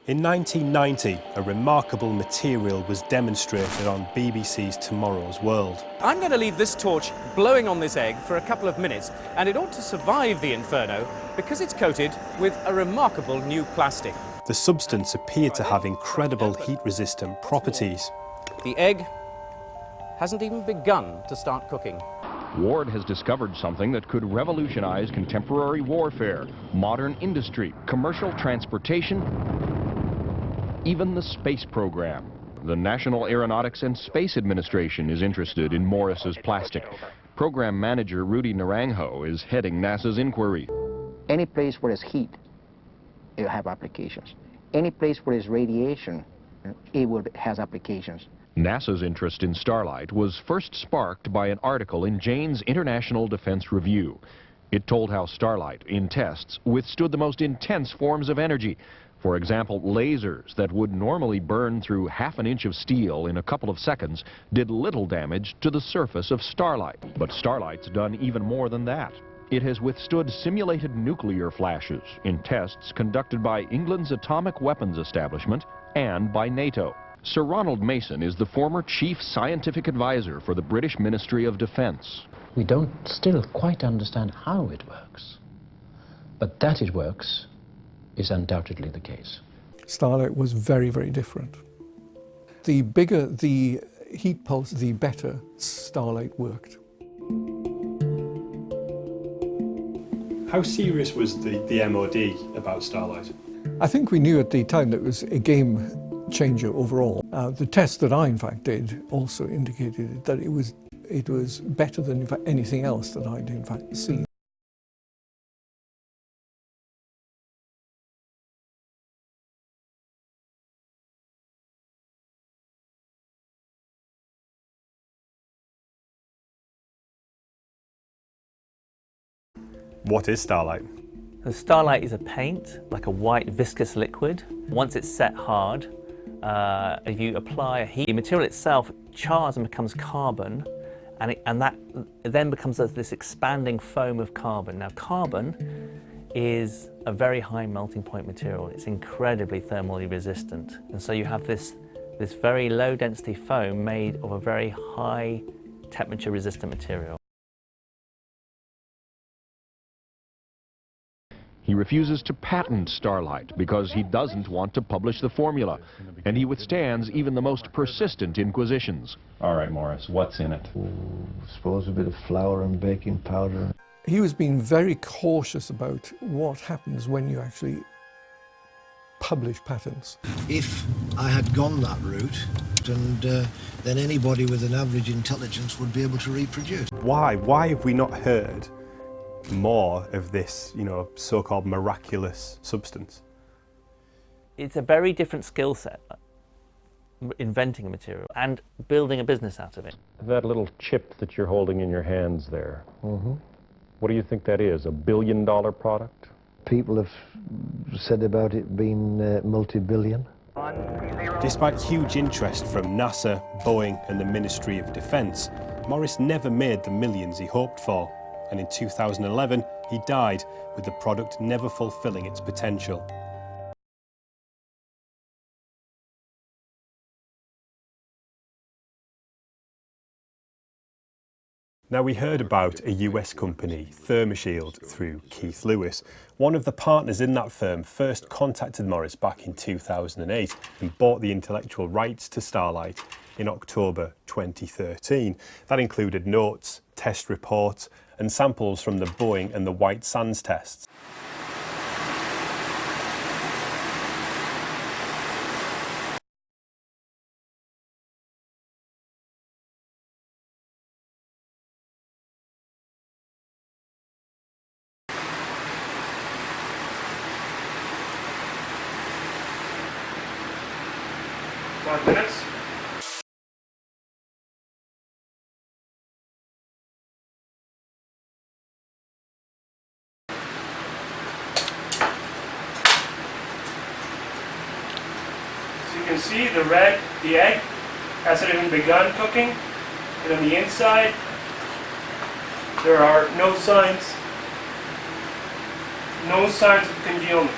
In 1990, a remarkable material was demonstrated on BBC's Tomorrow's World. I'm going to leave this torch blowing on this egg for a couple of minutes, and it ought to survive the inferno because it's coated with a remarkable new plastic. The substance appeared to have incredible heat-resistant properties. The egg hasn't even begun to start cooking. Ward has discovered something that could revolutionize contemporary warfare, modern industry, commercial transportation, even the space program. The National Aeronautics and Space Administration is interested in Morris's plastic. Program manager Rudy Naranjo is heading NASA's inquiry. Any place where there's heat, it will have applications. Any place where there's radiation, has applications. NASA's interest in Starlight was first sparked by an article in Jane's International Defense Review. It told how Starlight, in tests, withstood the most intense forms of energy. For example, lasers that would normally burn through half an inch of steel in a couple of seconds did little damage to the surface of Starlight. But Starlight's done even more than that. It has withstood simulated nuclear flashes in tests conducted by England's atomic weapons establishment and by NATO. Sir Ronald Mason is the former chief scientific advisor for the British Ministry of Defence. We don't still quite understand how it works, but that it works is undoubtedly the case. Starlight was very, very different. The bigger the heat pulse, the better Starlight worked. How serious was the MOD about Starlight? I think we knew at the time that it was a game changer overall. The test that I in fact did also indicated that it was better than in fact anything else that I'd in fact seen. What is Starlight? The Starlight is a paint, like a white viscous liquid. Once it's set hard, if you apply a heat, the material itself chars and becomes carbon, and that then becomes this expanding foam of carbon. Now, carbon is a very high melting point material. It's incredibly thermally resistant, and so you have this very low density foam made of a very high temperature resistant material. He refuses to patent Starlight because he doesn't want to publish the formula, and he withstands even the most persistent inquisitions. All right, Morris, what's in it? Suppose a bit of flour and baking powder. He was being very cautious about what happens when you actually publish patents. If I had gone that route, and then anybody with an average intelligence would be able to reproduce. Why? Why have we not heard more of this, so-called miraculous substance? It's a very different skill set, inventing a material and building a business out of it. That little chip that you're holding in your hands there, what do you think that is, $1 billion product? People have said about it being multi-billion. Despite huge interest from NASA, Boeing and the Ministry of Defence, Morris never made the millions he hoped for. And in 2011, he died, with the product never fulfilling its potential. Now, we heard about a US company, Thermashield, through Keith Lewis. One of the partners in that firm first contacted Morris back in 2008 and bought the intellectual rights to Starlight in October 2013. That included notes, test reports, and samples from the Boeing and the White Sands tests. Five minutes. You can see the egg hasn't even begun cooking, and on the inside there are no signs of congealment.